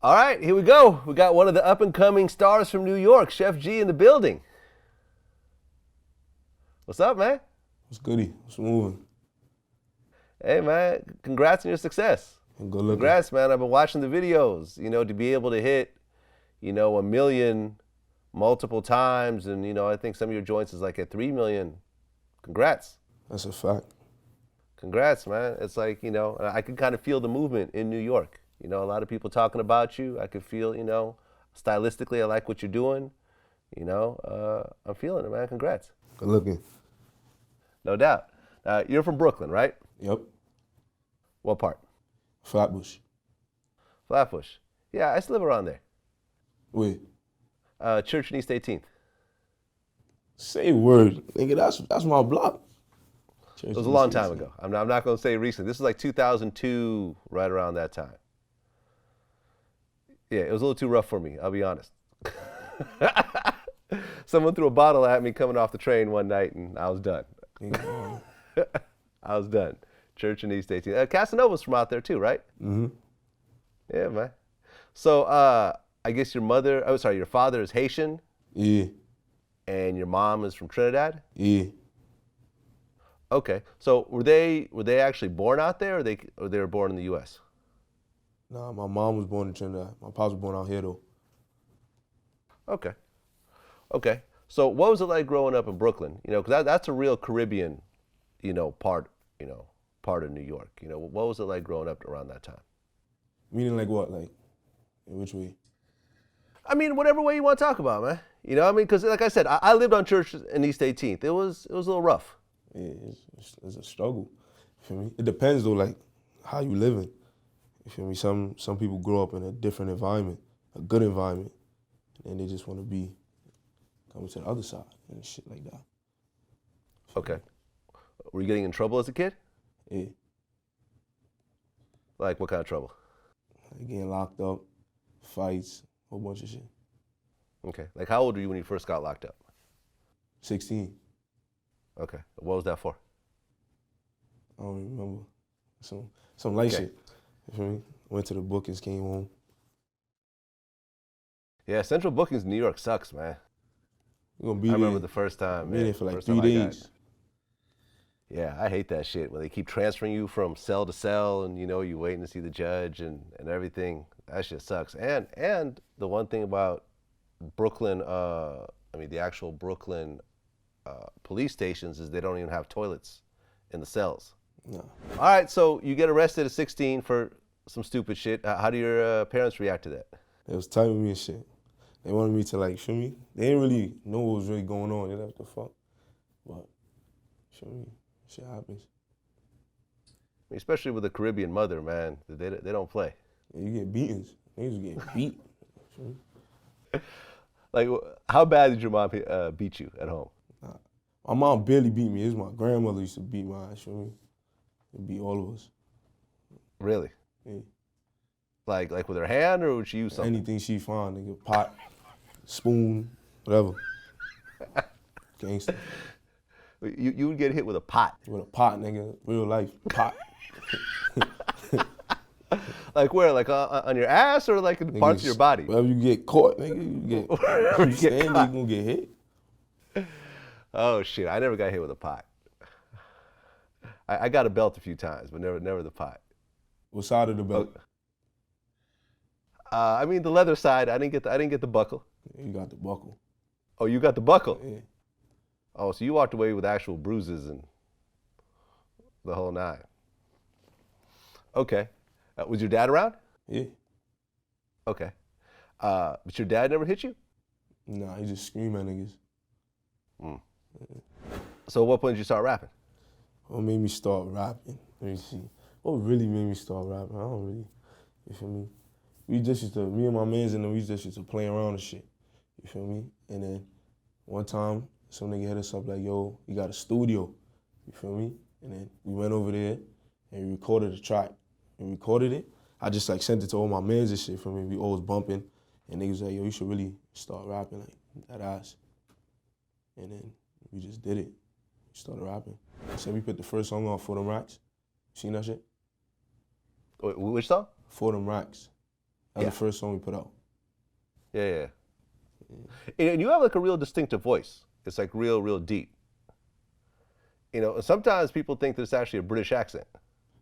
All right, here we go. We got one of the up-and-coming stars from New York, Sheff G, in the building. What's up, man? What's goody? What's moving? Hey, man, congrats on your success. Good looking. Congrats, man. I've been watching the videos, to be able to hit, 1 million multiple times. And, I think some of your joints is like at 3 million. Congrats. That's a fact. Congrats, man. It's like, I can kind of feel the movement in New York. A lot of people talking about you. I could feel, stylistically, I like what you're doing. I'm feeling it, man. Congrats. Good looking. No doubt. You're from Brooklyn, right? Yep. What part? Flatbush. Flatbush. Yeah, I used to live around there. Wait. Church and East 18th. Say word. Nigga, that's my block. Church It was a long time ago. I'm not going to say recent. This is like 2002, right around that time. Yeah, it was a little too rough for me, I'll be honest. Someone threw a bottle at me coming off the train one night, and I was done. I was done. Church and East 18th. Casanova's from out there too, right? Mm-hmm. Yeah, man. So I guess your father is Haitian? Yeah. And your mom is from Trinidad? Yeah. Okay. So were they actually born out there, or they were born in the U.S.? Nah, my mom was born in Trinidad. My pops was born out here though. Okay. Okay. So what was it like growing up in Brooklyn? Because that's a real Caribbean, part of New York. What was it like growing up around that time? Meaning like what? Like, in which way? I mean, whatever way you want to talk about, man. Because like I said, I lived on Church in East 18th. It was a little rough. Yeah, it's a struggle. You feel me? It depends though, like how you living. You feel me? Some people grow up in a different environment, a good environment, and they just want to be coming to the other side and shit like that. Okay. Were you getting in trouble as a kid? Yeah. Like what kind of trouble? Like getting locked up, fights, a whole bunch of shit. Okay. Like how old were you when you first got locked up? 16. Okay. What was that for? I don't even remember. Some light shit. You feel me? Went to the bookings, came home. Yeah, central bookings in New York sucks, man. We're gonna be I there. remember the first time. Been there for like 3 days. Yeah, I hate that shit when they keep transferring you from cell to cell, and you waiting to see the judge and everything. That shit sucks. And the one thing about Brooklyn, the actual Brooklyn police stations is they don't even have toilets in the cells. No. All right, so you get arrested at 16 for some stupid shit. How do your parents react to that? They was typing me and shit. They wanted me to like, feel me? They didn't really know what was really going on. They left the fuck. But, feel me? Shit happens. Especially with a Caribbean mother, man. They don't play. Yeah, you get beatings. Niggas get beat. Feel me? Like, how bad did your mom beat you at home? Nah. My mom barely beat me. It was my grandmother used to beat my ass, feel me? It beat all of us. Really? Yeah. Like with her hand, or would she use something? Anything she find, nigga. Pot, spoon, whatever. Gangster. You would get hit with a pot. With a pot, nigga. Real life. Pot. Like where? Like on your ass, or like in Nigga, parts of your body? Wherever you get caught, nigga, you gonna get hit. Oh shit! I never got hit with a pot. I got a belt a few times, but never the pot. What side of the belt? The leather side. I didn't get the buckle. You got the buckle. Oh, you got the buckle. Yeah. Oh, so you walked away with actual bruises and the whole nine. Okay. Was your dad around? Yeah. Okay. But your dad never hit you? Nah, he just scream at niggas. Mm. Yeah. So at what point did you start rapping? What made me start rapping? Let me see. What really made me start rapping? I don't really, you feel me? Me and my mans and them, we just used to play around and shit. You feel me? And then one time, some nigga hit us up like, yo, you got a studio. You feel me? And then we went over there and we recorded a track. And recorded it. I just like sent it to all my mans and shit for me. We always bumping. And niggas like, yo, you should really start rapping like that ass. And then we just did it. We started rapping. I said we put the first song on For Them Racks. You seen that shit? Which song? For Them Racks. That's the first song we put out. Yeah. And you have like a real distinctive voice. It's like real deep. You know, sometimes people think that it's actually a British accent.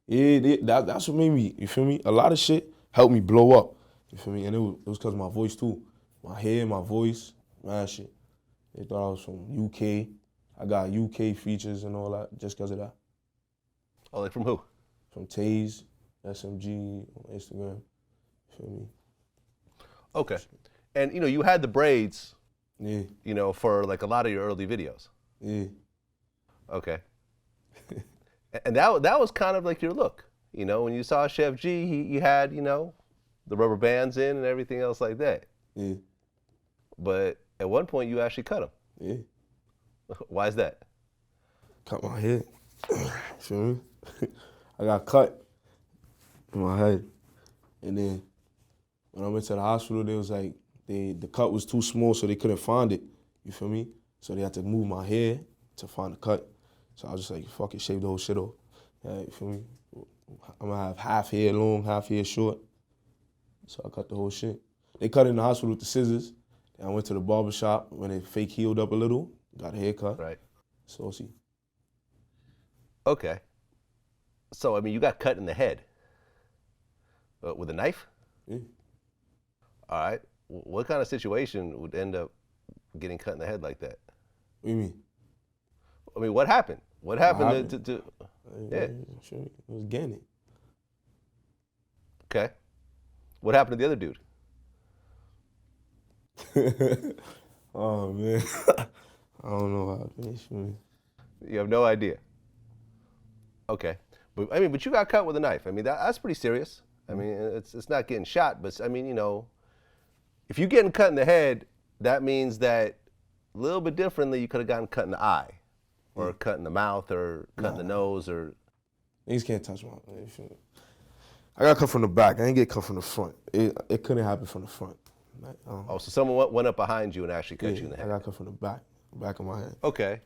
Yeah, that's what made me, you feel me? A lot of shit helped me blow up, you feel me? And it was because of my voice too. My hair, my voice, man, shit. They thought I was from UK. I got UK features and all that just because of that. Oh, like from who? From Taze, SMG, on Instagram, you feel me? Okay. And, you know, you had the braids, Yeah, you know, for like a lot of your early videos. yeah. Okay. And that was kind of like your look. You know, when you saw Sheff G, he had, you know, the rubber bands in and everything else like that. Yeah, But at one point, you actually cut him. yeah. Why is that? Cut my head. Feel me? I got cut in my head. And then when I went to the hospital, they was like, the cut was too small, so they couldn't find it. You feel me? So they had to move my hair to find the cut. So I was just like, fuck it, shave the whole shit off. Yeah, you feel me? I'm gonna have half hair long, half hair short. So I cut the whole shit. They cut it in the hospital with the scissors. And I went to the barber shop when it fake healed up a little, got a haircut. Right. Saucy. Okay. So, I mean, you got cut in the head. With a knife? Yeah. All right. What kind of situation would end up getting cut in the head like that? What do you mean? I mean, what happened? What happened to yeah. Sure, it was Gannon. Okay. What happened to the other dude? Oh, man. I don't know how to finish, man. You have no idea. Okay. But I mean, but you got cut with a knife. I mean, that's pretty serious. I mean, it's not getting shot, but I mean, you know, if you're getting cut in the head, that means that a little bit differently, you could have gotten cut in the eye, or cut in the mouth, or cut in the nose, or. Niggas can't touch my. I got cut from the back. I didn't get cut from the front. It couldn't happen from the front. Like, Oh, so someone went up behind you and actually cut you in the I head. got cut from the back of my head. Okay.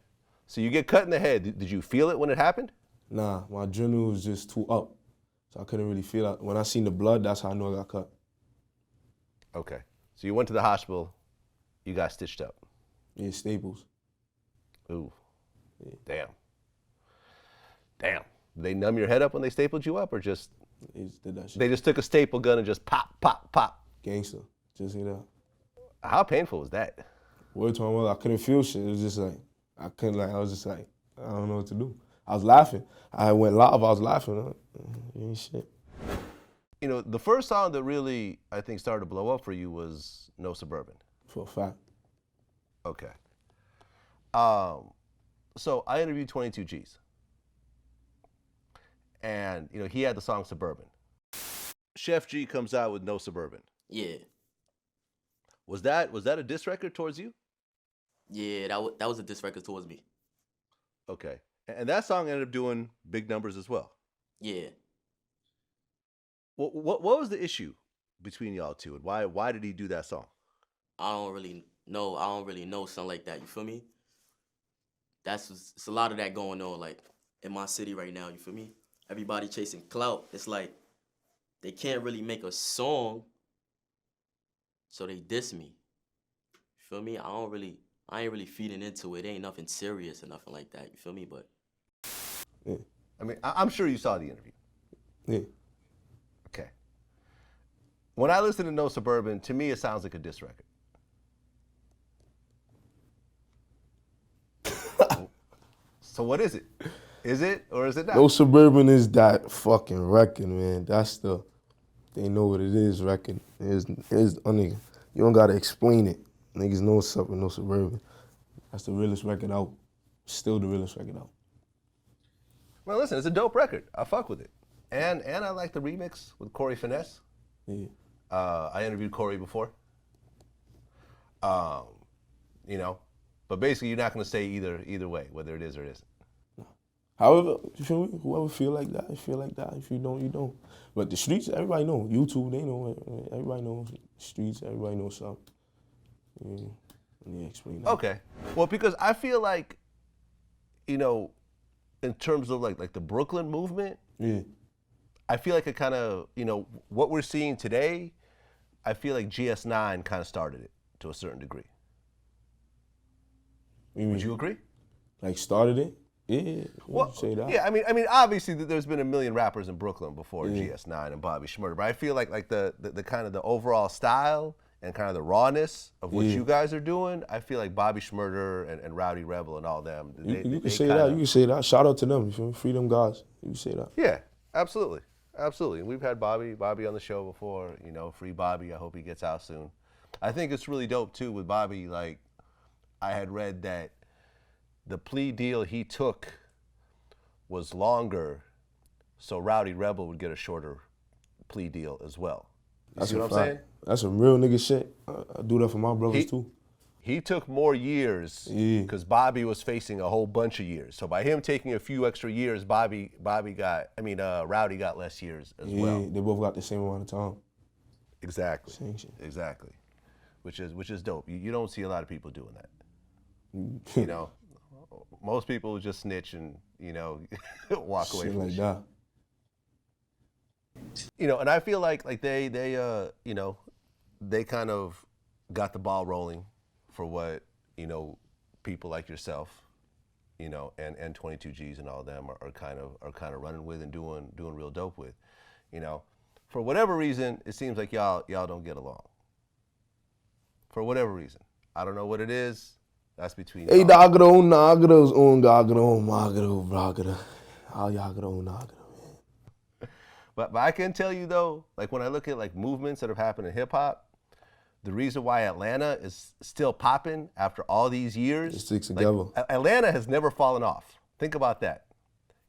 So you get cut in the head. Did you feel it when it happened? Nah, my adrenaline was just too up. So I couldn't really feel it. When I seen the blood, that's how I knew I got cut. Okay. So you went to the hospital. You got stitched up. Yeah, staples. Ooh. Yeah. Damn. Did they numb your head up when they stapled you up, or just They just did that shit. they just took a staple gun and just pop, pop, pop? Gangster. Just, you know. How painful was that? Word to my mother, I couldn't feel shit. It was just like, I was just like, I don't know what to do. I was laughing. I went live, I was laughing. Ain't shit. You know, the first song that really, I think, started to blow up for you was No Suburban. For a fact. Okay. So I interviewed 22 G's. And, you know, he had the song Suburban. Sheff G comes out with No Suburban. Yeah, Was that a diss record towards you? yeah, that was a diss record towards me. Okay. And that song ended up doing big numbers as well. Yeah, What was the issue between y'all two, and why did he do that song? I don't really know something like that. You feel me? It's a lot of that going on like in my city right now. You feel me? Everybody chasing clout. It's like they can't really make a song, so they diss me. You feel me? I ain't really feeding into it. Ain't nothing serious or nothing like that. You feel me? But Yeah. I mean, I'm sure you saw the interview. Yeah. Okay. When I listen to No Suburban, to me it sounds like a diss record. So what is it? Is it or is it not? No Suburban is that fucking record, man. That's they know what it is record. You don't gotta explain it. Niggas know what's up with No Suburban. That's the realest record out. Still the realest record out. Well, listen, it's a dope record. I fuck with it. And I like the remix with Corey Finesse. Yeah. I interviewed Corey before. You know, but basically you're not gonna say either way, whether it is or it isn't. However, you feel me? Whoever feel like that, you feel like that. If you don't, you don't. But the streets, everybody know. YouTube, they know. Everybody knows streets. Everybody knows something. Yeah, explain that. Okay. Well, because I feel like, you know, in terms of like the Brooklyn movement, Yeah. I feel like it kind of, you know, what we're seeing today I feel like GS9 kind of started it to a certain degree. Would you agree? Like started it? Yeah. Well, say that. yeah. I mean, obviously, there's been a million rappers in Brooklyn before GS9 and Bobby Shmurda, but I feel like the kind of the overall style and kind of the rawness of what you guys are doing, I feel like Bobby Shmurda and Rowdy Rebel and all them. You can say that. You can say that. Shout out to them. You feel me? Free them guys. You can say that. Yeah, absolutely, absolutely. And we've had Bobby on the show before. You know, free Bobby. I hope he gets out soon. I think it's really dope too with Bobby. Like, I had read that the plea deal he took was longer, so Rowdy Rebel would get a shorter plea deal as well. You see what I'm saying? That's some real nigga shit. I do that for my brothers too. He took more years because Bobby was facing a whole bunch of years. So by him taking a few extra years, Rowdy got less years as well. They both got the same amount of time. Exactly. Same shit. Exactly. Which is dope. You don't see a lot of people doing that. You know, most people just snitch and, you know, walk away from like shit. that. You know, and I feel like they you know, they kind of got the ball rolling for what, you know, people like yourself, you know, and 22 Gs and all of them are kind of running with and doing real dope with. You know, for whatever reason, it seems like y'all don't get along. For whatever reason. I don't know what it is. That's between Hey, y'all. dagro, nagro, ungagro, magro, bragro. All yagro, nagro. But I can tell you though, like when I look at like movements that have happened in hip hop, the reason why Atlanta is still popping after all these years, It sticks together. Atlanta has never fallen off. Think about that.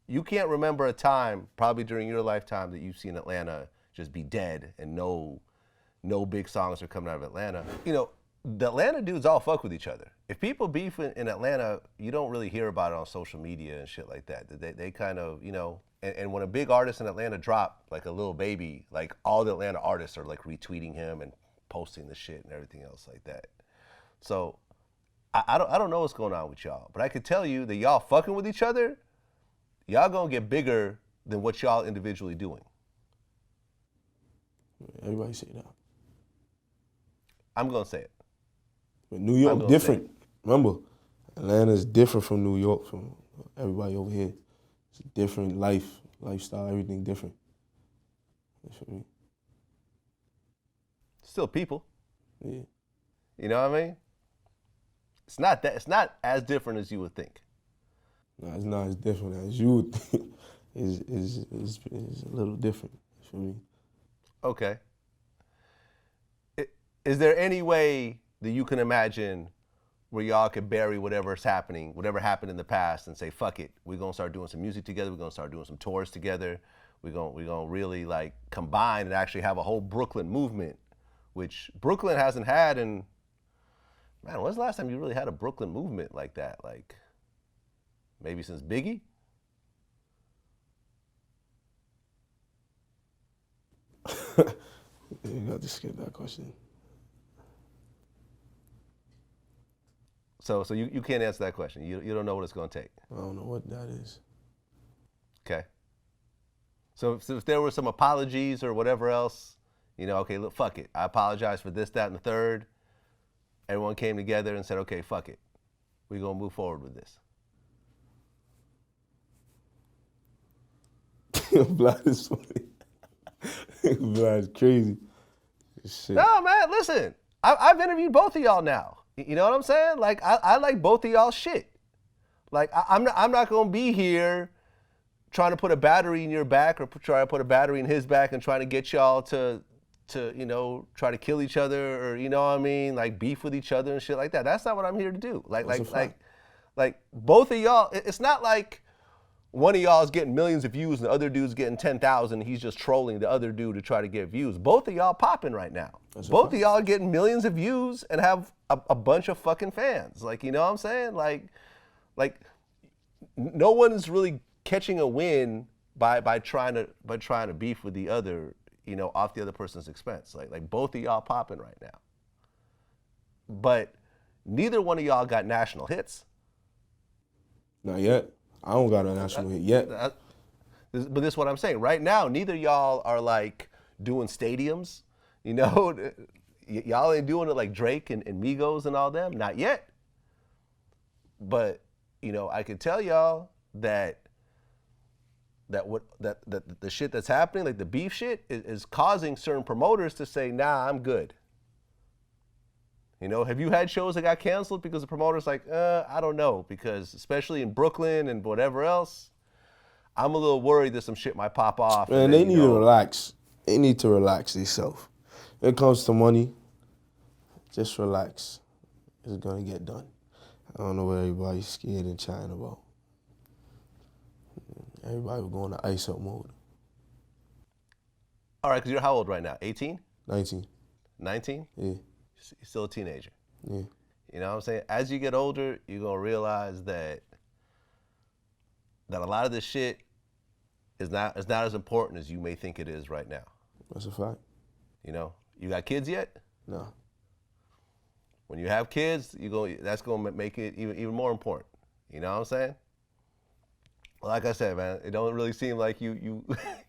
You can't remember a time, probably during your lifetime, that you've seen Atlanta just be dead and no big songs are coming out of Atlanta. You know, the Atlanta dudes all fuck with each other. If people beef in Atlanta, you don't really hear about it on social media and shit like that. They kind of, you know, and when a big artist in Atlanta drop, like a Lil Baby, like all the Atlanta artists are like retweeting him and posting the shit and everything else like that. So I don't know what's going on with y'all, but I can tell you that y'all fucking with each other, y'all gonna get bigger than what y'all individually doing. Everybody say that. I'm gonna say it. But New York different. Remember, Atlanta's different from New York, from everybody over here. It's a different lifestyle, everything different. You feel me? Still people. Yeah. You know what I mean? It's not as different as you would think. No, it's not as different as you would think. It's a little different. You feel me? Okay. Is there any way that you can imagine where y'all could bury whatever's happening, whatever happened in the past, and say, fuck it, we're gonna start doing some music together, we're gonna start doing some tours together, we're gonna really like combine and actually have a whole Brooklyn movement, which Brooklyn hasn't had in, man, when's the last time you really had a Brooklyn movement like that? Like, maybe since Biggie? You got to skip that question. So you can't answer that question. You don't know what it's gonna take. I don't know what that is. Okay. So if there were some apologies or whatever else, you know, okay, look, fuck it. I apologize for this, that, and the third. Everyone came together and said, okay, fuck it. We're gonna move forward with this. Vlad is funny. Vlad is crazy. Shit. No, man, listen. I've interviewed both of y'all now. You know what I'm saying? Like, I like both of y'all shit. Like, I'm not gonna be here trying to put a battery in your back or try to put a battery in his back and trying to get y'all to you know, try to kill each other or, you know what I mean, like beef with each other and shit like that. That's not what I'm here to do. Like both of y'all, it's not like one of y'all is getting millions of views and the other dude's getting 10,000 and he's just trolling the other dude to try to get views. Both of y'all popping right now. Both of y'all are getting millions of views and have a bunch of fucking fans. Like, you know what I'm saying? Like no one is really catching a win by trying to beef with the other, you know, off the other person's expense. Like both of y'all popping right now. But neither one of y'all got national hits. Not yet. I don't got a national hit yet. But this is what I'm saying. Right now, neither y'all are like doing stadiums. You know, y'all ain't doing it like Drake and Migos and all them, not yet. But you know, I can tell y'all that the shit that's happening, like the beef shit, is causing certain promoters to say, nah, I'm good. You know, have you had shows that got canceled because the promoter's like, I don't know, because especially in Brooklyn and whatever else, I'm a little worried that some shit might pop off. Man, they need to relax. They need to relax themselves. When it comes to money, just relax. It's gonna get done. I don't know what everybody's scared and chatting about. Everybody was going to ice up mode. All right, because you're how old right now? 18? 19. 19? Yeah. You're still a teenager. Yeah. You know what I'm saying? As you get older, you're gonna realize that a lot of this shit is not as important as you may think it is right now. That's a fact. You know, you got kids yet? No. When you have kids, that's gonna make it even more important. You know what I'm saying? Like I said, man, it don't really seem like you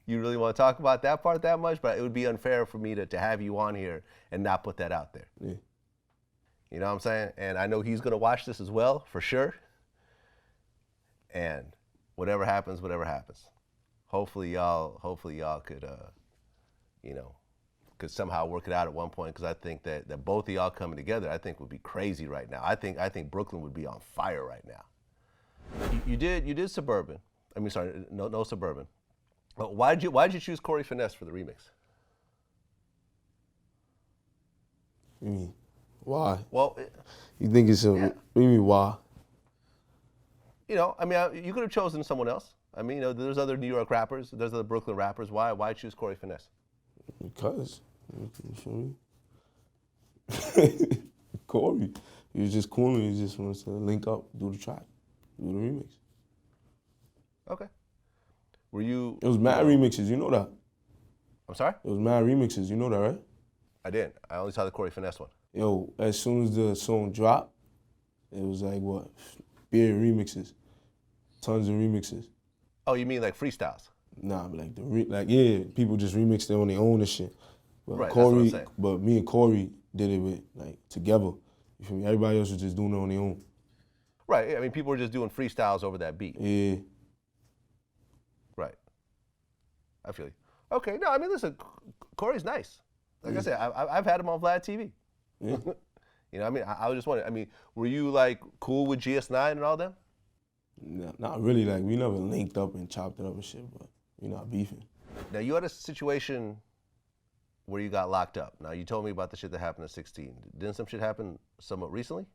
you really want to talk about that part that much, but it would be unfair for me to have you on here and not put that out there. Yeah. You know what I'm saying? And I know he's gonna watch this as well, for sure. And whatever happens. Hopefully y'all could, you know, could somehow work it out at one point, because I think that both of y'all coming together, I think would be crazy right now. I think Brooklyn would be on fire right now. You did Suburban. I mean, sorry, no Suburban. Why'd you choose Corey Finesse for the remix? You mean why? Well, you think it's a? Yeah. What do you mean why? You know, I mean, you could have chosen someone else. I mean, you know, there's other New York rappers, there's other Brooklyn rappers. Why choose Corey Finesse? Because, you feel me? Corey, he was just cool and he just wants to link up, do the track, do the remix. Okay. Were you? It was mad remixes, you know that? I'm sorry? It was mad remixes, you know that, right? I didn't. I only saw the Corey Finesse one. Yo, as soon as the song dropped, it was like what? Beer remixes, tons of remixes. Oh, you mean like freestyles? Nah, but like yeah, people just remixed it on their own and shit. But Right, Corey, that's what I'm saying. but me and Corey did it with like together. You feel me? Everybody else was just doing it on their own. Right. I mean, people were just doing freestyles over that beat. Yeah. Right. I feel you. Okay. No, I mean, listen, Corey's nice. Like I said, I've had him on VladTV. Yeah. You know, I mean, I was just wondering. I mean, were you like cool with GS9 and all them? Nah, not really. Like we never linked up and chopped it up and shit, but we not beefing. Now, you had a situation where you got locked up. Now, you told me about the shit that happened at 16. Didn't some shit happen somewhat recently?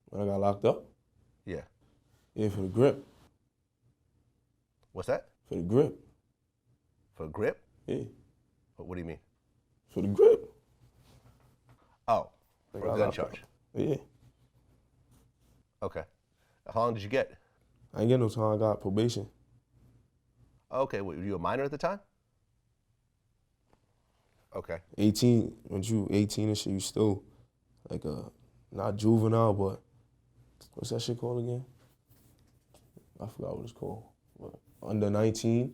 When I got locked up? Yeah. Yeah, for the grip. What's that? For the grip. For grip? Yeah. What do you mean? For the grip. Oh, I for a got gun locked up. charge. Yeah. Okay. How long did you get? I ain't get no time. I got probation. Okay, were you a minor at the time? Okay. 18, when you 18 and shit, you still like not juvenile, but what's that shit called again? I forgot what it's called. But under 19,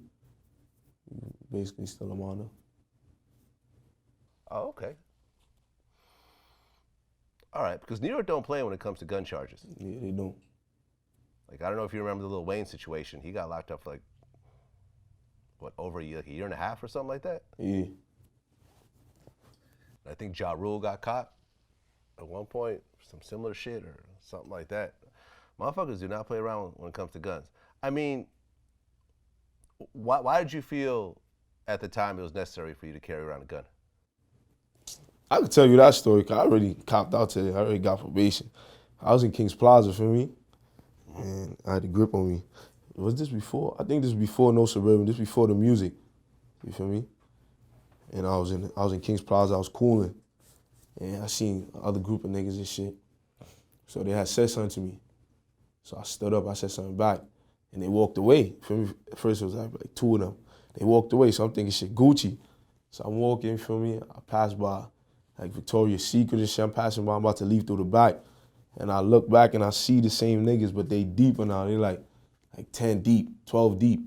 you basically still a minor. Oh, okay. All right, because New York don't play when it comes to gun charges. Yeah, they don't. Like, I don't know if you remember the Lil Wayne situation. He got locked up for like, what, over a year and a half or something like that? Yeah. I think Ja Rule got caught at one point, some similar shit or something like that. Motherfuckers do not play around when it comes to guns. I mean, why did you feel at the time it was necessary for you to carry around a gun? I could tell you that story because I already copped out to it. I already got probation. I was in Kings Plaza, feel me? And I had a grip on me. Was this before? I think this was before No Suburban. This before the music. You feel me? And I was in Kings Plaza. I was cooling, and I seen other group of niggas and shit. So they had said something to me. So I stood up. I said something back, and they walked away. Feel me? At first it was like two of them. They walked away. So I'm thinking shit Gucci. So I'm walking. Feel me? I passed by like Victoria's Secret and shit. I'm passing by. I'm about to leave through the back, and I look back and I see the same niggas, but they deeper now. They like 10 deep, 12 deep.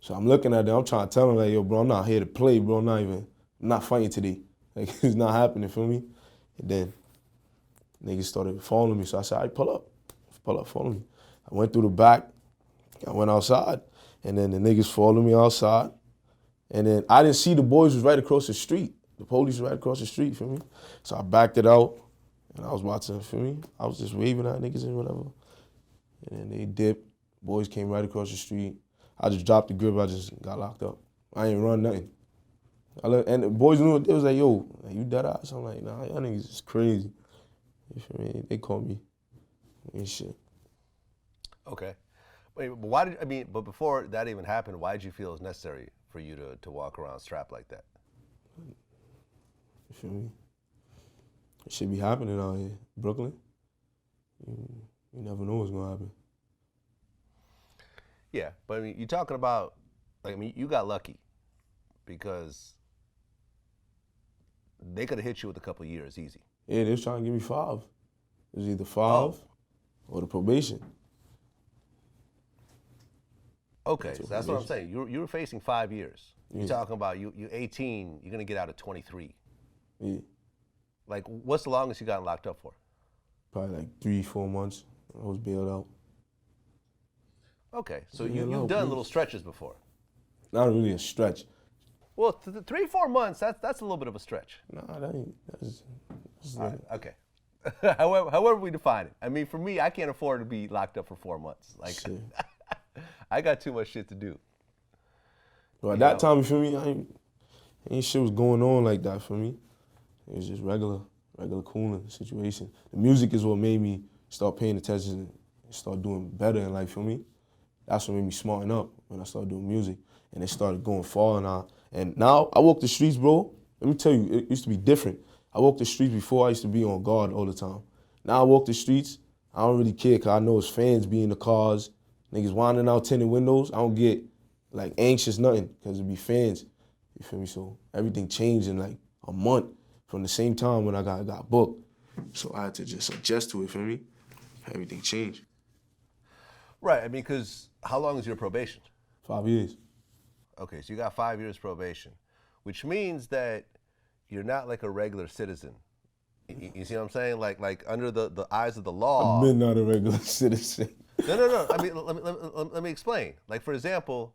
So I'm looking at them, I'm trying to tell them, like, yo, bro, I'm not here to play, bro. I'm not even I'm not fighting today. Like, it's not happening, feel me? And then niggas started following me, so I said, all right, pull up, follow me. I went through the back, I went outside, and then the niggas followed me outside. And then I didn't see the boys was right across the street. The police was right across the street, feel me? So I backed it out, and I was watching, feel me? I was just waving at niggas and whatever. And then they dipped, boys came right across the street. I just dropped the grip, I just got locked up. I ain't run nothing. And the boys knew, they was like, yo, you dead ass? I'm like, nah, y'all niggas is crazy. You feel me? They called me and shit. Okay. Wait, but why did, I mean, but before that even happened, why did you feel it was necessary for you to walk around strapped like that? You feel me? It should be happening out here. Brooklyn, you never know what's gonna happen. Yeah, but I mean, you're talking about, like, I mean, you got lucky because they could have hit you with a couple of years easy. Yeah, they was trying to give me 5. It was either 5 or the probation. Okay, so that's what I'm saying. You were facing 5 years. You're Yeah. talking about you're 18, you're gonna get out at 23. Yeah, Like, what's the longest you got locked up for? probably like 3-4 months. I was bailed out. Okay, so Yeah, you've no, done please. little stretches before. Not really a stretch. Well, 3-4 months, that's a little bit of a stretch. Nah, that's All like, right, okay. however we define it. I mean, for me, I can't afford to be locked up for 4 months. Like, shit. I got too much shit to do. But at that time, you feel me? Ain't shit was going on like that for me. It was just regular cooling situation. The music is what made me start paying attention and start doing better in life, feel me? That's what made me smarten up when I started doing music. And it started going far and now I walk the streets, bro. Let me tell you, it used to be different. I walked the streets before, I used to be on guard all the time. Now I walk the streets, I don't really care because I know it's fans be in the cars, niggas winding out tinted windows. I don't get like anxious, nothing, because it be fans. You feel me? So everything changed in like a month from the same time when I got booked. So I had to just adjust to it, feel me? Everything changed. Right, I mean, because how long is your probation? 5 years. Okay, so you got 5 years probation, which means that you're not like a regular citizen. You see what I'm saying? Like under the eyes of the law. I've been not a regular citizen. No. I mean, let me explain. Like, for example,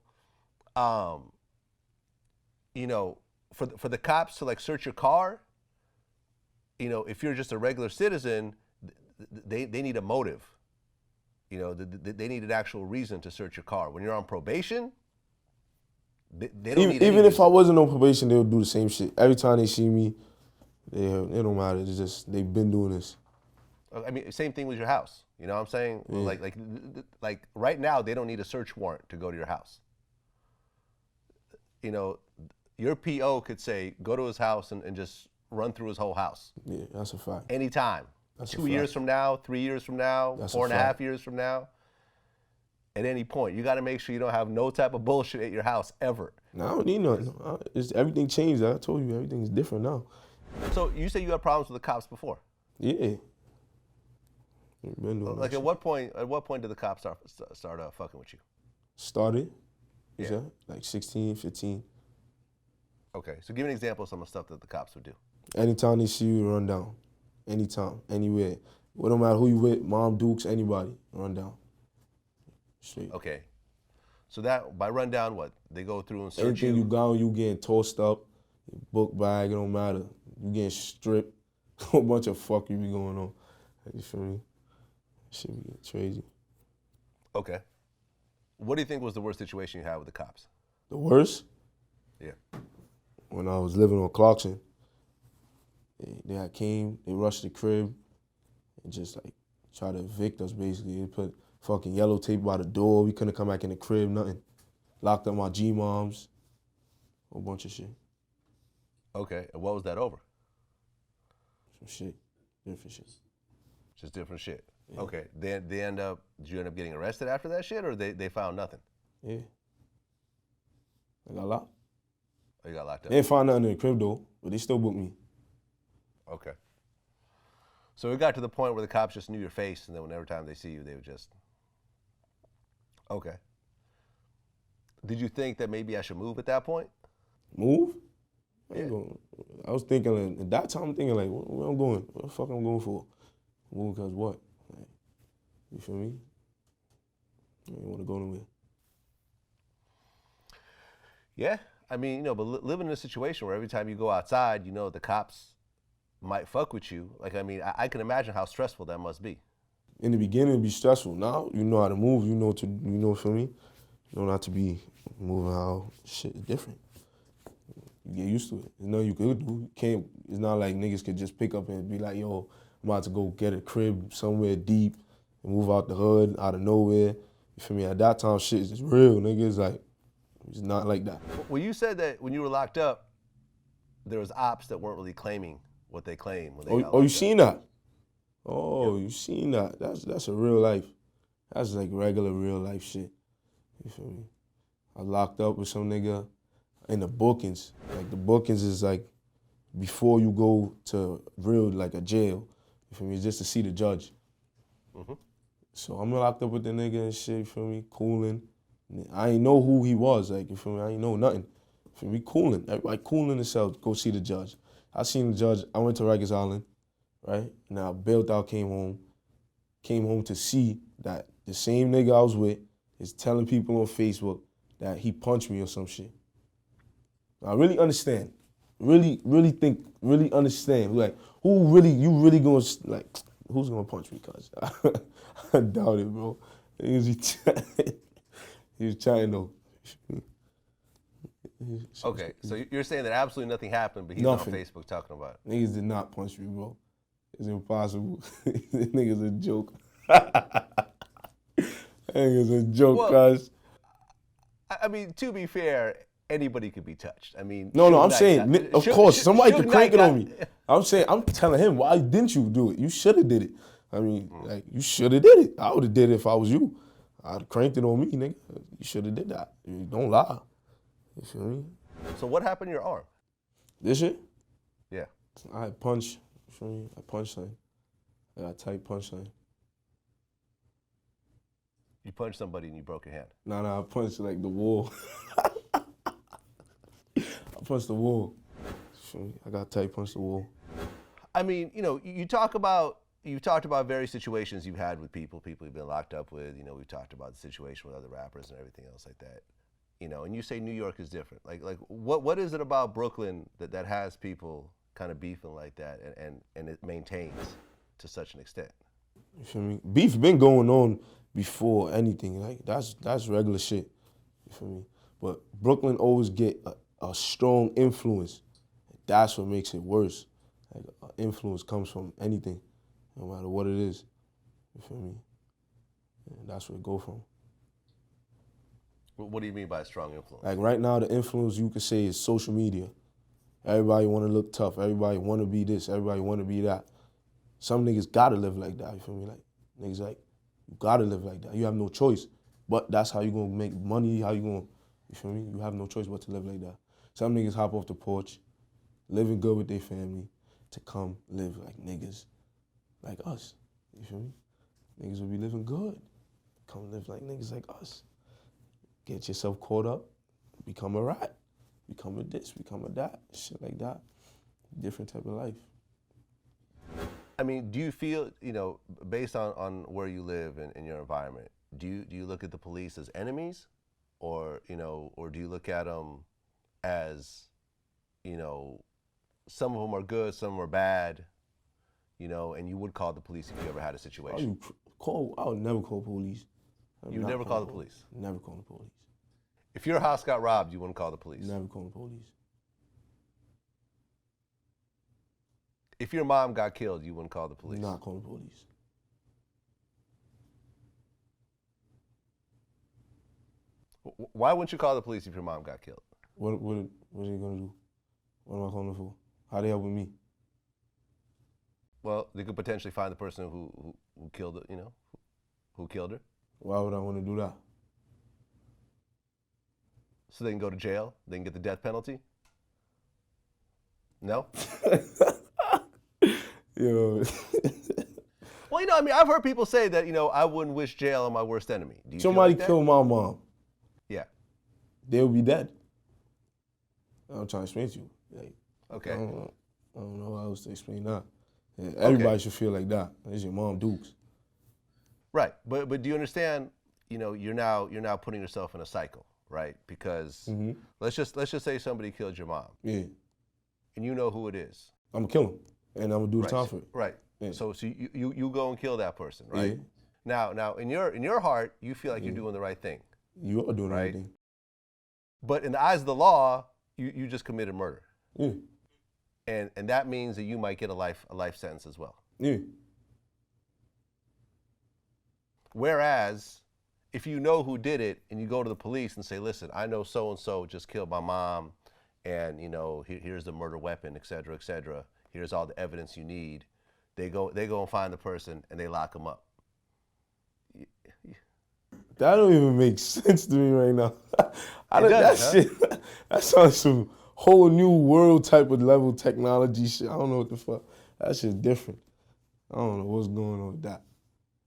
you know, for the cops to like search your car, you know, if you're just a regular citizen, they need a motive. You know, they need an actual reason to search your car. When you're on probation, they don't need any Even if reason. I wasn't on probation, they would do the same shit. Every time they see me, it don't matter. It's just they've been doing this. I mean, same thing with your house. You know what I'm saying? Yeah. Like right now, they don't need a search warrant to go to your house. You know, your PO could say, go to his house and just run through his whole house. Yeah, that's a fact. Anytime. That's a 2 years fact. from now, 3 years from now, That's a 4.5 fact. years from now. At any point, you got to make sure you don't have no type of bullshit at your house ever. No, I don't need nothing. Everything changed. I told you, everything's different now. So you say you had problems with the cops before. Yeah. Been doing Like that at what point did the cops start fucking with you? Started, Yeah. yeah, like 16, 15. Okay, so give me an example of some of the stuff that the cops would do. Anytime they see you, run down. Anytime, anywhere. It don't matter who you with, mom, dukes, anybody, run down. Straight. Okay, so that by run down, what they go through and search Anything you got on you getting tossed up, book bag, it don't matter. You getting stripped, a whole bunch of fuck you be going on. You feel me? Shit be crazy. Okay, what do you think was the worst situation you had with the cops? The worst? Yeah. When I was living on Clarkson, they had came, they rushed the crib, and just like tried to evict us basically. They put fucking yellow tape by the door. We couldn't come back in the crib, nothing. Locked up my G-moms, a whole bunch of shit. Okay, and what was that over? Some shit, different shit. Just different shit. Yeah. Okay, did you end up getting arrested after that shit, or they found nothing? Yeah. I got locked. Oh, you got locked up? They didn't find nothing in the crib though, but they still booked me. Okay. So it got to the point where the cops just knew your face, and then every time they see you, they would just. Okay. Did you think that maybe I should move at that point? Move? I was thinking, like, at that time, I'm thinking, like, where I'm going? What the fuck I'm going for? I'm going because what? Like, you feel me? I didn't want to go nowhere. Yeah, I mean, you know, but living in a situation where every time you go outside, you know, the cops might fuck with you. Like, I mean, I can imagine how stressful that must be. In the beginning, it'd be stressful. Now, you know how to move. You know, feel me? You know not to be moving how shit is different. You get used to it. There's nothing you could do. You can't, it's not like niggas could just pick up and be like, yo, I'm about to go get a crib somewhere deep and move out the hood, out of nowhere. You feel me? At that time, shit is just real, nigga. It's like, it's not like that. Well, you said that when you were locked up, there was ops that weren't really claiming what they claimed when they got you locked seen up. that? Oh, you seen that? That's a real life. That's like regular real life shit. You feel me? I locked up with some nigga in the bookings. Like the bookings is like before you go to real like a jail. You feel me? It's just to see the judge. Mm-hmm. So I'm locked up with the nigga and shit. You feel me? Cooling. I ain't know who he was. Like you feel me? I ain't know nothing. You feel me? Cooling. Everybody cooling themselves. Go see the judge. I seen the judge. I went to Rikers Island, right? Now I bailed out, came home to see that the same nigga I was with is telling people on Facebook that he punched me or some shit. I really understand. Really understand. Like, you really gonna, like, who's gonna punch me, cuz? I doubt it, bro. He was trying though. Okay, so you're saying that absolutely nothing happened, but he's Nothing. on Facebook talking about it. Niggas did not punch me, bro. It's impossible. Niggas a joke. Niggas a joke, cuz. I mean, to be fair, anybody could be touched. I mean, No, I'm saying, of course, somebody could crank it on me. I'm telling him, why didn't you do it? You should have did it. I mean, like, you should have did it. I would have did it if I was you. I'd have cranked it on me, nigga. You should have did that. Don't lie. You feel me? So what happened to your arm? This shit? Yeah. I had punch. You feel me? I punched something. I got a tight punch something. You punched somebody and you broke your hand. Nah, I punched like the wall. I punched the wall. I got tight, punched the wall. I mean, you know, you've talked about various situations you've had with people you've been locked up with. You know, we've talked about the situation with other rappers and everything else like that. You know, and you say New York is different. Like what is it about Brooklyn that has people kind of beefing like that and it maintains to such an extent? You feel me? Beef been going on before anything. Like that's regular shit. You feel me? But Brooklyn always get a strong influence. That's what makes it worse. Like influence comes from anything, no matter what it is. You feel me? And that's where it go from. What do you mean by strong influence? Like right now, the influence you could say is social media. Everybody want to look tough. Everybody want to be this. Everybody want to be that. Some niggas gotta live like that. You feel me? Like niggas like you gotta live like that. You have no choice. But that's how you gonna make money. How you gonna? You feel me? You have no choice but to live like that. Some niggas hop off the porch, living good with their family, to come live like niggas, like us. You feel me? Niggas will be living good. Come live like niggas like us. Get yourself caught up, become a rat, become a this, become a that, shit like that. Different type of life. I mean, do you feel, you know, based on where you live and your environment, do you look at the police as enemies, or you know, or do you look at them as, you know, some of them are good, some of them are bad, you know, and you would call the police if you ever had a situation? I would never call police. You would never call the police? Never call the police. If your house got robbed, you wouldn't call the police? Never call the police. If your mom got killed, you wouldn't call the police? Not call the police. Why wouldn't you call the police if your mom got killed? What are they gonna do? What am I calling for? How they helping me? Well, they could potentially find the person who killed it, you know, who killed her. Why would I want to do that? So they can go to jail? They can get the death penalty? No? Yo. Well, you know, I mean, I've heard people say that, you know, I wouldn't wish jail on my worst enemy. Do you Somebody feel like killed my mom. Yeah. They'll be dead. I'm trying to explain to you. Like, Okay. I don't know how else to explain that. Yeah, everybody should feel like that. It's your mom Dukes. Right, but do you understand? You know, you're now putting yourself in a cycle, right? Because let's just say somebody killed your mom. Yeah. And you know who it is. I'm gonna kill him, and I'm gonna do the time for it. Right. Yeah. So you go and kill that person, right? Yeah. Now in your heart, you feel like you're doing the right thing. You are doing the right Right. thing. But in the eyes of the law, you just committed murder. Yeah. And that means that you might get a life sentence as well. Yeah. Whereas, if you know who did it and you go to the police and say, listen, I know so-and-so just killed my mom, and you know, here's the murder weapon, et cetera, here's all the evidence you need, they go and find the person and they lock them up. That don't even make sense to me right now. That sounds some whole new world type of level technology shit. I don't know what the fuck. That shit's different. I don't know what's going on with that.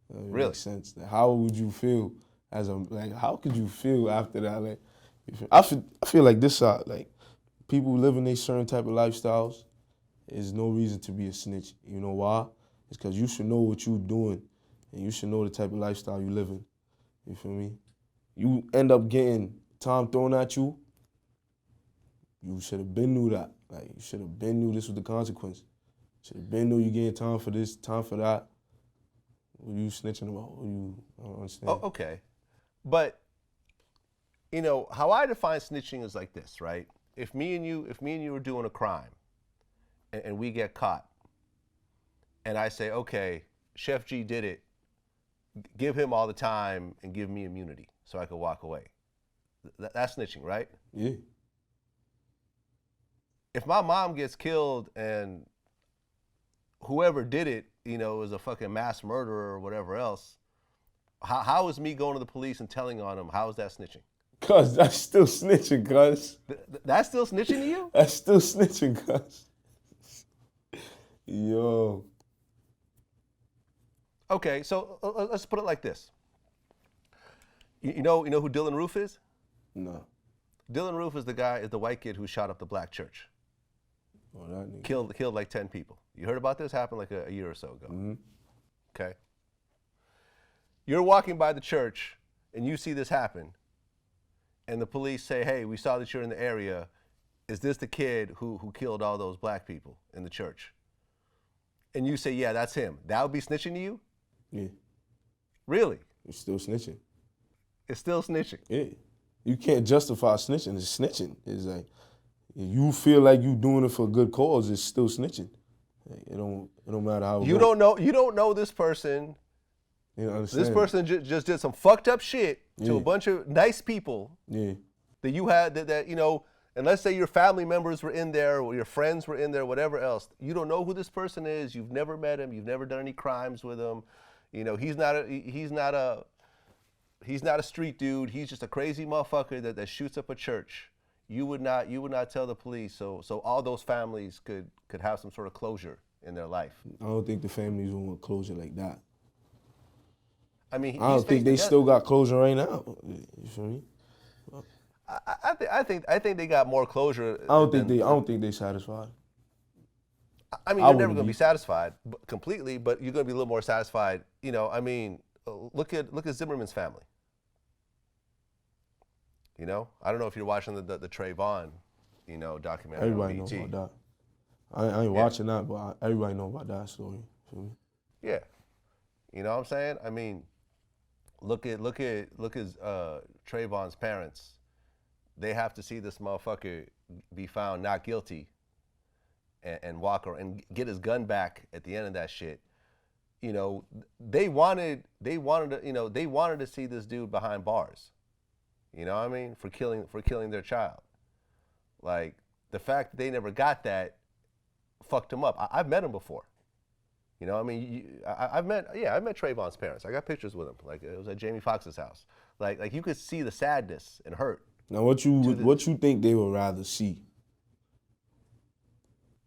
That doesn't Really? make sense. How would you feel how could you feel after that? Like, I feel like this like people living a certain type of lifestyles is no reason to be a snitch. You know why? It's because you should know what you're doing, and you should know the type of lifestyle you living. You feel me? You end up getting time thrown at you. You should have been knew that. Like, you should have been knew this was the consequence. Should have been knew you getting time for this, time for that. What are you snitching about? I don't understand. Oh, okay. But, you know, how I define snitching is like this, right? If me and you were doing a crime and we get caught, and I say, okay, Sheff G did it, give him all the time and give me immunity so I could walk away. That's snitching, right? Yeah. If my mom gets killed and whoever did it, you know, is a fucking mass murderer or whatever else, how is me going to the police and telling on him, how is that snitching? Cuz, that's still snitching, cuz. That's still snitching to you? That's still snitching, cuz. Yo. Okay, so let's put it like this. You know who Dylan Roof is? No. Dylan Roof is the white kid who shot up the black church. Oh, that nigga. Killed like 10 people. You heard about this? Happened like a year or so ago. Mm-hmm. Okay. You're walking by the church and you see this happen, and the police say, hey, we saw that you're in the area. Is this the kid who killed all those black people in the church? And you say, yeah, that's him. That would be snitching to you? Yeah. Really? It's still snitching. It's still snitching. Yeah. You can't justify snitching. It's snitching. It's like, if you feel like you doing it for a good cause, it's still snitching. Like, it don't matter how. You don't know this person. You understand? This person just did some fucked up shit to Yeah. a bunch of nice people. Yeah. That you had that you know, and let's say your family members were in there or your friends were in there, whatever else. You don't know who this person is. You've never met him. You've never done any crimes with him. You know, he's not a street dude. He's just a crazy motherfucker that shoots up a church. You would not tell the police, so all those families could have some sort of closure in their life. I don't think the families want closure like that. I mean, I don't think they still got closure right now. You feel me? I think they got more closure. I don't think they satisfied. I mean, you're never going to be satisfied completely, but you're going to be a little more satisfied. You know, I mean, look at Zimmerman's family. You know, I don't know if you're watching the Trayvon, you know, documentary. Everybody on BET. knows about that. I ain't watching that, but everybody know about that story. Feel me? Yeah, you know what I'm saying? I mean, look at Trayvon's parents. They have to see this motherfucker be found not guilty, and walk around and get his gun back at the end of that shit. You know, they wanted to see this dude behind bars. You know what I mean? For killing their child. Like, the fact that they never got that fucked him up. I've met him before. You know, I mean, I've met Trayvon's parents. I got pictures with him. Like, it was at Jamie Foxx's house. Like you could see the sadness and hurt. Now, what you think they would rather see?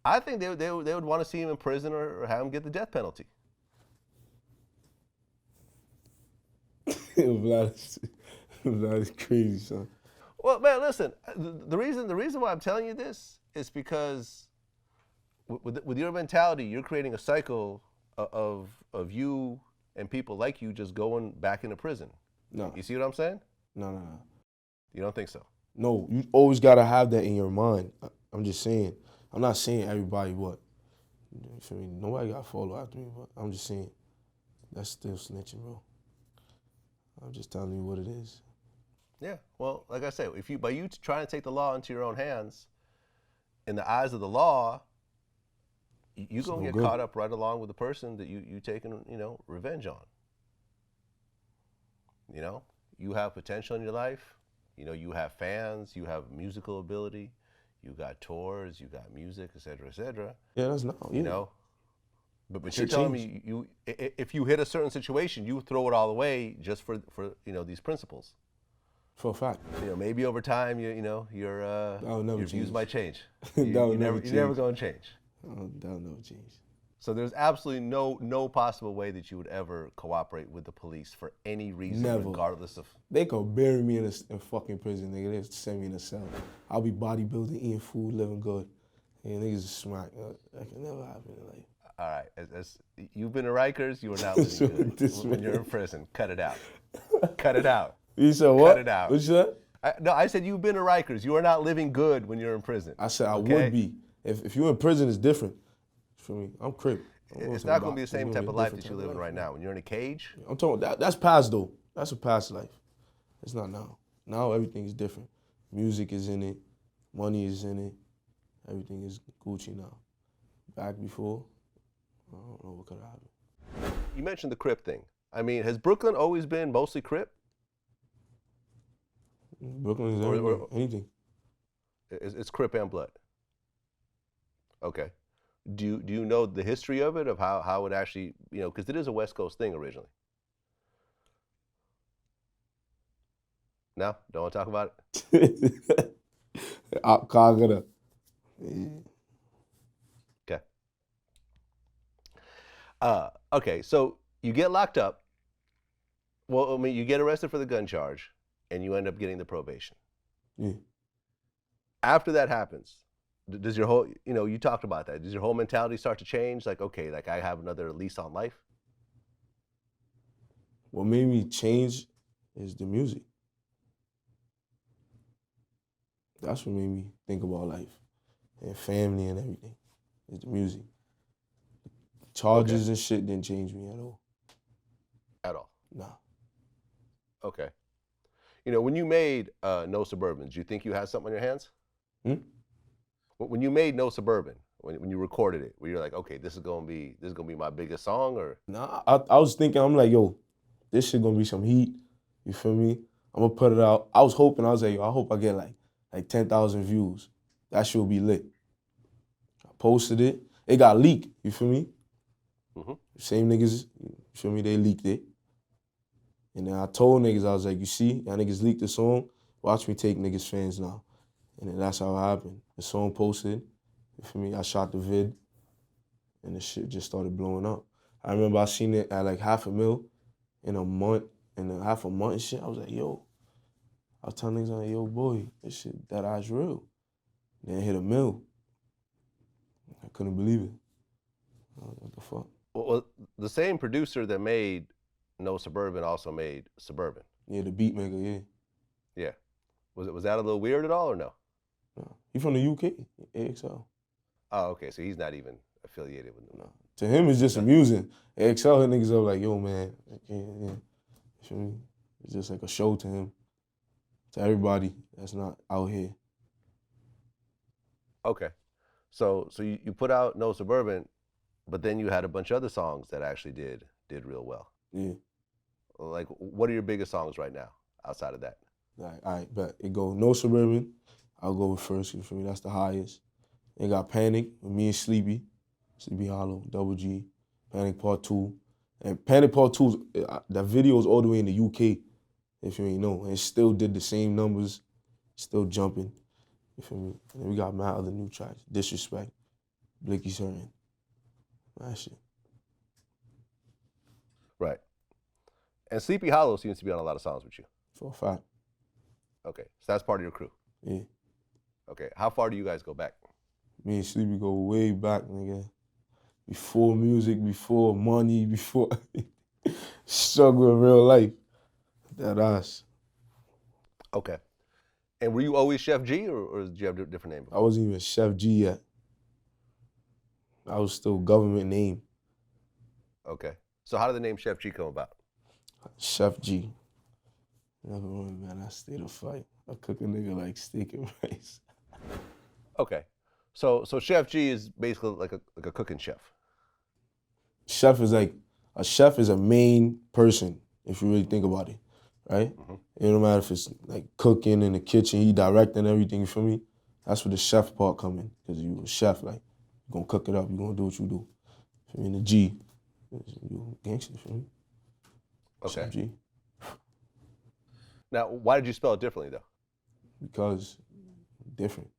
I think they would want to see him in prison or have him get the death penalty. That is crazy, son. Well, man, listen. The reason why I'm telling you this is because with your mentality, you're creating a cycle of you and people like you just going back into prison. No. You see what I'm saying? No. You don't think so? No, you always gotta have that in your mind. I'm just saying. I'm not saying everybody what. You feel me? Nobody got to follow after me, but I'm just saying that's still snitching, bro. I'm just telling you what it is. Yeah. Well, like I said, if you by you trying to take the law into your own hands, in the eyes of the law, you're gonna get caught up right along with the person that you taking, revenge on. You have potential in your life. You have fans, you have musical ability, you got tours, you got music, et cetera, et cetera. Yeah, that's not. But you're telling me if you hit a certain situation, you throw it all away just for these principles. For a fact. Maybe over time, your views might change. You're never gonna change. That'll never change. So there's absolutely no possible way that you would ever cooperate with the police for any reason, regardless of. They could bury me in fucking prison, nigga. They send me in a cell. I'll be bodybuilding, eating food, living good. And niggas is smack. That can never happen in life. All right, as you've been to Rikers, you are not living good when you're in prison. Cut it out. Cut it out. You said what? Cut it out. What you said? I said you've been to Rikers. You are not living good when you're in prison. I said I would be. If you're in prison, it's different. For me, I'm crip. It's not going to be the same type of life that you're living right now. When you're in a cage. I'm talking. That's past though. That's a past life. It's not now. Now everything is different. Music is in it. Money is in it. Everything is Gucci now. Back before, I don't know what could have happened. You mentioned the Crip thing. I mean, has Brooklyn always been mostly Crip? Brooklyn is anything. It's Crip and Blood. Okay. Do you know the history of it, of how it actually, because it is a West Coast thing originally? No? Don't want to talk about it? Okay. Okay, so you get locked up. Well, I mean, you get arrested for the gun charge, and you end up getting the probation. Yeah. After that happens, does your whole, you talked about that. Does your whole mentality start to change? Like, okay, like I have another lease on life? What made me change is the music. That's what made me think about life and family and everything. It's the music. Charges and shit didn't change me at all. At all? Nah. Okay. When you made No Suburban, did you think you had something on your hands? When you made No Suburban, when you recorded it, were you like, okay, this is gonna be my biggest song, or? Nah, I was thinking, I'm like, yo, this shit gonna be some heat. You feel me? I'm gonna put it out. I was like, yo, I hope I get like 10,000 views. That shit will be lit. I posted it. It got leaked. You feel me? Mm-hmm. Same niggas, you feel me? They leaked it. And then I told niggas, I was like, you see, y'all niggas leaked the song. Watch me take niggas' fans now. And then that's how it happened. The song posted, you feel me? I shot the vid, and the shit just started blowing up. I remember I seen it at like 500,000 in a month, and half a month and shit. I was like, yo. I was telling niggas, I'm like, yo, boy, this shit, that eye's real. Then it hit 1 mil. I couldn't believe it. I was like, what the fuck? Well, the same producer that made No Suburban also made Suburban. Yeah, the beat maker, yeah. Yeah. Was that a little weird at all, or no? No. He from the UK, AXL. Oh, okay, so he's not even affiliated with them. No. To him, it's just amusing. AXL hit niggas up like, yo, man, yeah. You feel me? It's just like a show to him. To everybody that's not out here. Okay. So you put out No Suburban, but then you had a bunch of other songs that actually did real well. Yeah. Like, what are your biggest songs right now outside of that? All right, bet. It go No Suburban. I'll go with first, you feel me? That's the highest. It got Panic with me and Sleepy Hallow, Double G, Panic Part 2. And Panic Part 2, that video is all the way in the UK, if you ain't know. And it still did the same numbers, still jumping, you feel me? And then we got my other new tracks, Disrespect, Blicky's Hurting, that shit. Right. And Sleepy Hallow seems to be on a lot of songs with you. For a fact. Okay, so that's part of your crew. Yeah. Okay, how far do you guys go back? Me and Sleepy go way back, nigga. Before music, before money, before struggle in real life. That us. Okay. And were you always Sheff G, or did you have a different name I before? wasn't even Sheff G yet. I was still government name. Okay. So how did the name Sheff G come about? Sheff G. Never mind, man. I stayed a fight. I cook a nigga like steak and rice. Okay. So Sheff G is basically like a cooking chef. Chef is like, a chef is a main person, if you really think about it, right? Mm-hmm. It don't matter if it's like cooking in the kitchen, he directing everything, you feel me? That's where the chef part come in, because you a chef, like, you gonna cook it up, you gonna do what you do. Feel me? And the G, you gangster, feel me? Okay. Chef G. Now, why did you spell it differently though? Because different.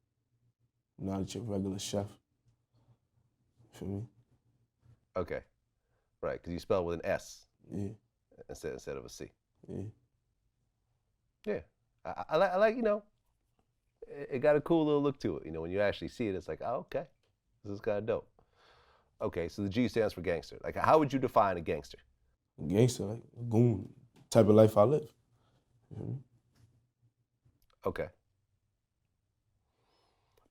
Not your regular chef. Feel me? Okay. Right, because you spell it with an S Yeah, instead of a C. yeah. Yeah. I like, it got a cool little look to it. When you actually see it, it's like, oh, okay, this is kind of dope. Okay, so the G stands for gangster. Like, how would you define a gangster? Gangster, like a goon type of life I live. You feel me? Okay.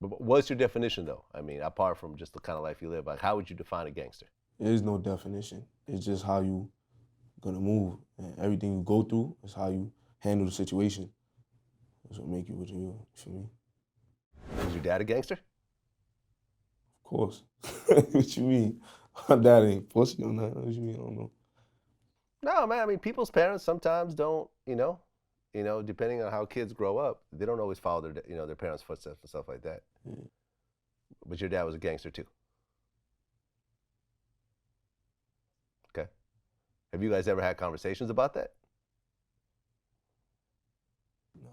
But what's your definition, though? I mean, apart from just the kind of life you live, like, how would you define a gangster? There is no definition. It's just how you gonna move. And everything you go through is how you handle the situation. That's what make you what you are, for me. Is your dad a gangster? Of course. What you mean? My dad ain't pussy on that. What you mean? I don't know. No, man. I mean, people's parents sometimes don't, depending on how kids grow up, they don't always follow their parents' footsteps and stuff like that. Yeah. But your dad was a gangster too. Okay. Have you guys ever had conversations about that? No.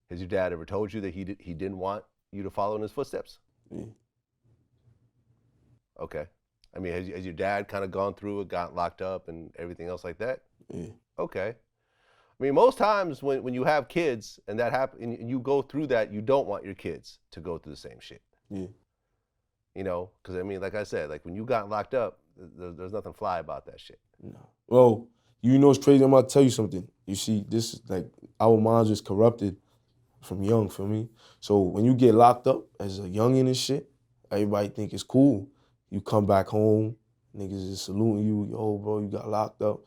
Has your dad ever told you that he didn't want you to follow in his footsteps? Yeah. Okay. I mean, has your dad kind of gone through it, got locked up, and everything else like that? Yeah. Okay. I mean, most times when you have kids and that happen, and you go through that, you don't want your kids to go through the same shit. Yeah. Because I mean, like I said, like when you got locked up, there's nothing fly about that shit. No. Well, you know it's crazy. I'm about to tell you something. You see, this is like our minds is corrupted from young, for me. So when you get locked up as a youngin' and shit, everybody think it's cool. You come back home, niggas is saluting you. Yo, bro, you got locked up.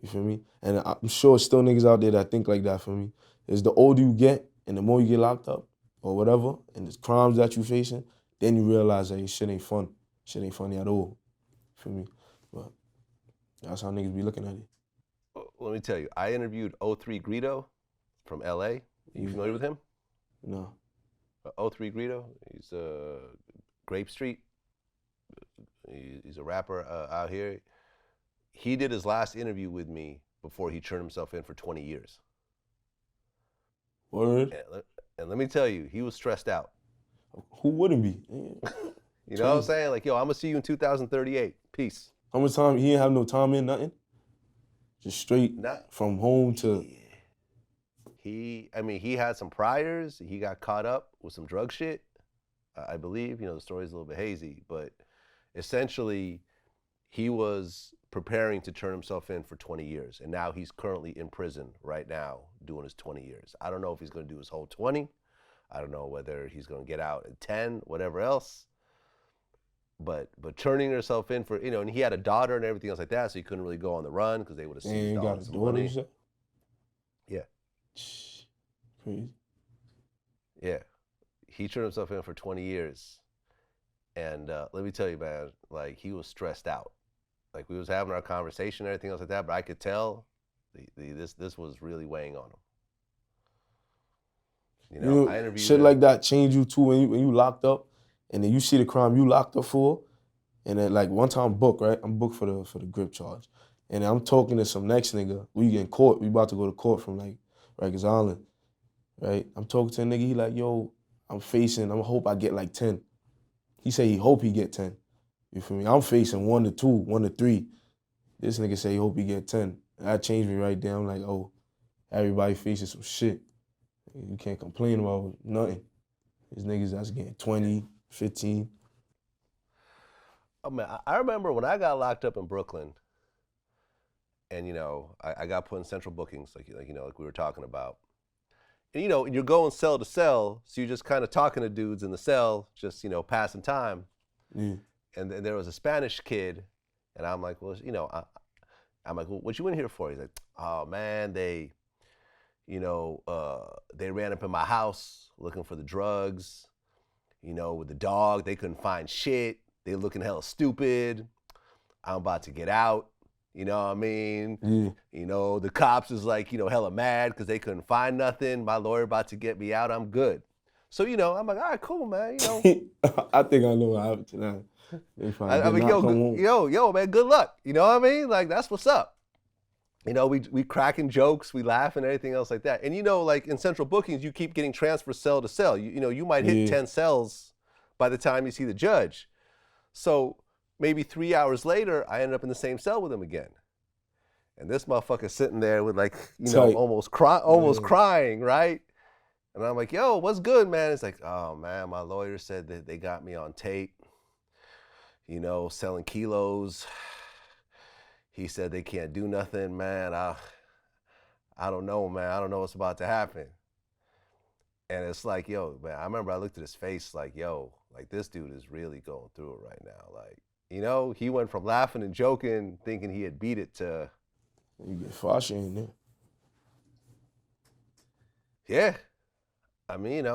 You feel me? And I'm sure there's still niggas out there that think like that, for me. Is the older you get and the more you get locked up or whatever, and the crimes that you facing, then you realize that shit ain't fun. Shit ain't funny at all. For me. But that's how niggas be looking at it. Well, let me tell you, I interviewed 03 Greedo from LA. Are you familiar with him? No. 03 Greedo, he's Grape Street. He's a rapper out here. He did his last interview with me before he turned himself in for 20 years. Word? And let me tell you, he was stressed out. Who wouldn't be? You know what I'm saying? Like, yo, I'm gonna see you in 2038. Peace. How much time? He didn't have no time in, nothing? Just straight from home to... He had some priors. He got caught up with some drug shit, I believe. The story's a little bit hazy, but essentially, he was preparing to turn himself in for 20 years, and now he's currently in prison right now doing his 20 years. I don't know if he's going to do his whole 20. I don't know whether he's going to get out at 10, whatever else. But turning himself in for, and he had a daughter and everything else like that, so he couldn't really go on the run because they would have seized all his money. Yeah. Crazy. Yeah. He turned himself in for 20 years. And let me tell you, man, like, he was stressed out. Like, we was having our conversation and everything else like that, but I could tell this was really weighing on him. I interviewed shit him. like that change you too when you locked up, and then you see the crime you locked up for, and then like one time I'm booked, right? I'm booked for the grip charge, and I'm talking to some next nigga. We getting caught. We about to go to court from like Rikers Island, right? I'm talking to a nigga. He like, yo, I hope I get like 10. He say he hope he get 10. You feel me? I'm facing 1 to 2, 1 to 3. This nigga say he hope he get 10. And that changed me right there. I'm like, oh, everybody facing some shit. You can't complain about nothing. There's niggas that's getting 20, 15. Oh man, I remember when I got locked up in Brooklyn, and I got put in central bookings, like we were talking about. And you're going cell to cell, so you're just kind of talking to dudes in the cell, just passing time. Yeah. And then there was a Spanish kid, and I'm like, well, I'm like, well, what you in here for? He's like, oh man, they ran up in my house looking for the drugs, with the dog. They couldn't find shit. They looking hella stupid. I'm about to get out. You know what I mean? Yeah. The cops is like, hella mad because they couldn't find nothing. My lawyer about to get me out. I'm good. So, I'm like, all right, cool, man. I think I know what happened tonight. I'm like, yo, man, good luck. You know what I mean? Like, that's what's up. We cracking jokes, we laugh and everything else like that. And like in central bookings, you keep getting transferred cell to cell. You might hit 10 cells by the time you see the judge. So maybe 3 hours later, I ended up in the same cell with him again. And this motherfucker sitting there with like, almost crying, right? And I'm like, yo, what's good, man? It's like, oh man, my lawyer said that they got me on tape, selling kilos. He said they can't do nothing, man. I don't know, man. I don't know what's about to happen. And it's like, yo, man, I remember I looked at his face like, yo, like this dude is really going through it right now. Like, he went from laughing and joking, thinking he had beat it to... You get fascia in there. Yeah. I mean,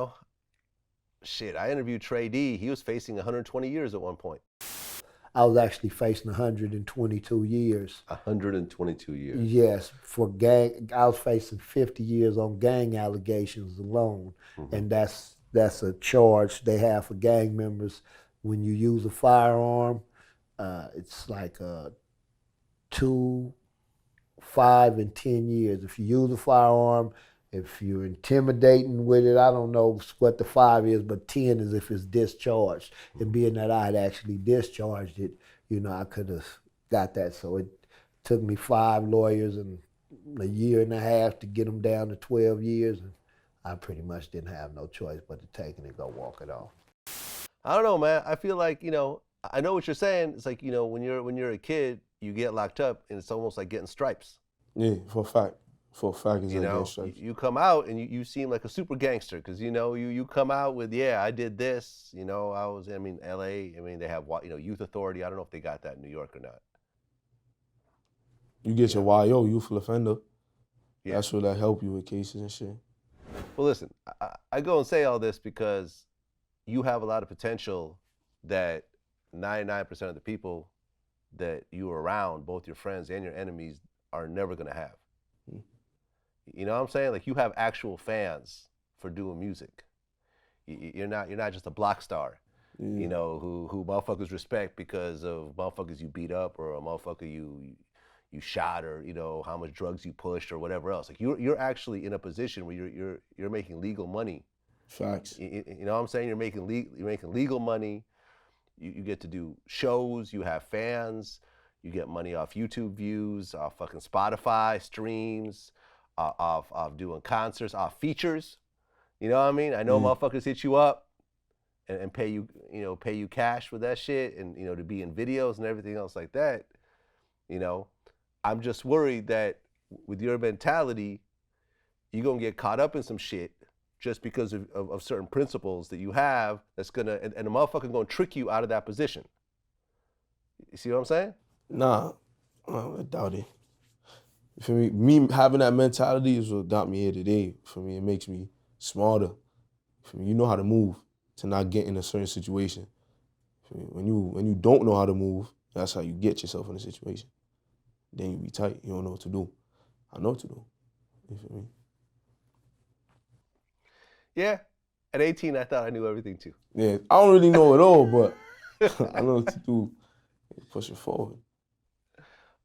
shit, I interviewed Trey D. He was facing 120 years at one point. I was actually facing 122 years. 122 years. Yes, for gang. I was facing 50 years on gang allegations alone, and that's a charge they have for gang members. When you use a firearm, it's like 2, 5, and 10 years. If you use a firearm, if you're intimidating with it, I don't know what the 5 is, but 10 is if it's discharged. And being that I had actually discharged it, I could have got that. So it took me 5 lawyers and a year and a half to get them down to 12 years. And I pretty much didn't have no choice but to take it and go walk it off. I don't know, man. I feel like, I know what you're saying. It's like, when you're a kid, you get locked up and it's almost like getting stripes. Yeah, for a fact. For a fact, it's you come out and you seem like a super gangster because you come out with I did this. I was L.A. They have youth authority. I don't know if they got that in New York or not. You get your YO, youthful offender. Yeah. That's what that help you with cases and shit. Well, listen, I go and say all this because you have a lot of potential that 99% of the people that you are around, both your friends and your enemies, are never gonna have. You know what I'm saying? Like you have actual fans for doing music. You're not just a block star, who motherfuckers respect because of motherfuckers you beat up or a motherfucker you shot or how much drugs you pushed or whatever else. Like you're actually in a position where you're making legal money. Facts. You know what I'm saying? You're making legal money. You get to do shows. You have fans. You get money off YouTube views, off fucking Spotify streams. Of doing concerts, off features, you know what I mean? I know motherfuckers hit you up and pay you cash for that shit and to be in videos and everything else like that. I'm just worried that with your mentality, you're gonna get caught up in some shit just because of certain principles that you have that's gonna and a motherfucker gonna trick you out of that position. You see what I'm saying? Nah, I doubt it. For me having that mentality is what got me here today. For me, it makes me smarter. For me, you know how to move to not get in a certain situation. For me, when you don't know how to move, that's how you get yourself in a situation. Then you be tight. You don't know what to do. I know what to do. You feel me? Yeah. At 18, I thought I knew everything too. Yeah, I don't really know it all, but I know what to do. Push it forward.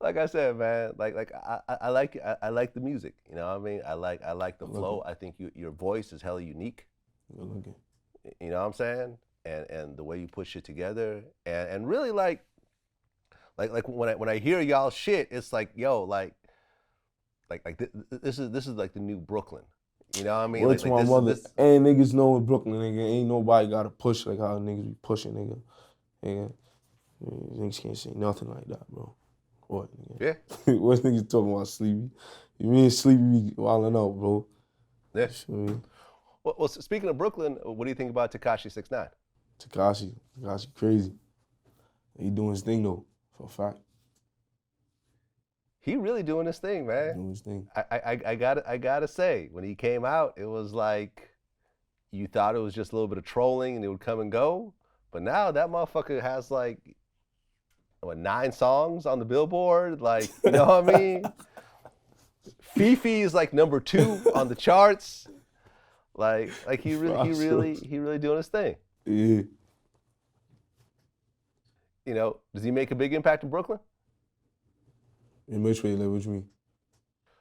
Like I said, man, I like the music. You know what I mean? I like the flow. I think your voice is hella unique. Okay. You know what I'm saying? And the way you put shit together, and really like when I hear y'all shit, it's like yo, this is like the new Brooklyn. You know what I mean? Word to my mother. And niggas know in Brooklyn, nigga, ain't nobody got to push like how niggas be pushing, nigga. Niggas can't say nothing like that, bro. What, nigga? Yeah. What niggas talking about, Sleepy? You mean Sleepy be wilding out, bro. Yeah. You know what I mean? Well, speaking of Brooklyn, what do you think about Tekashi 6ix9ine? Tekashi crazy. He doing his thing though, for a fact. He really doing his thing, man. Doing his thing. I gotta say, when he came out, it was like you thought it was just a little bit of trolling and it would come and go. But now that motherfucker has like 9 songs on the Billboard. Like, you know what I mean? Fifi is like number 2 on the charts. Like he really doing his thing. Yeah. You know, does he make a big impact in Brooklyn? In which way, like, what you mean?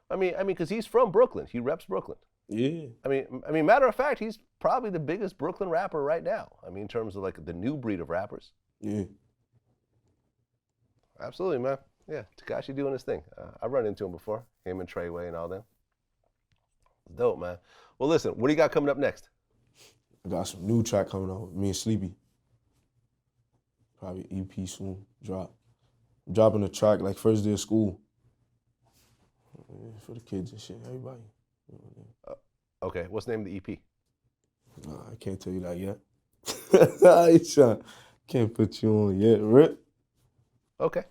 I mean, because he's from Brooklyn. He reps Brooklyn. Yeah. I mean, matter of fact, he's probably the biggest Brooklyn rapper right now. I mean, in terms of like the new breed of rappers. Yeah. Absolutely, man. Yeah, Tekashi doing his thing. I've run into him before, him and Treyway and all them. Dope, man. Well, listen, what do you got coming up next? I got some new track coming out with me and Sleepy. Probably EP soon, drop. I'm dropping a track like first day of school. For the kids and shit, everybody. Okay, what's the name of the EP? Nah, I can't tell you that yet. Can't put you on yet, Rip. Okay.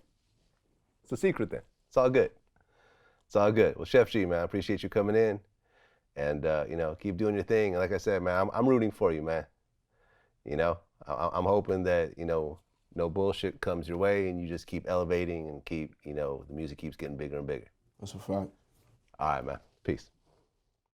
It's a secret then. It's all good. It's all good. Well, Sheff G, man, I appreciate you coming in. And, you know, keep doing your thing. And like I said, man, I'm rooting for you, man. You know, I'm hoping that, you know, no bullshit comes your way and you just keep elevating and keep, you know, the music keeps getting bigger and bigger. That's a fact. All right, man. Peace.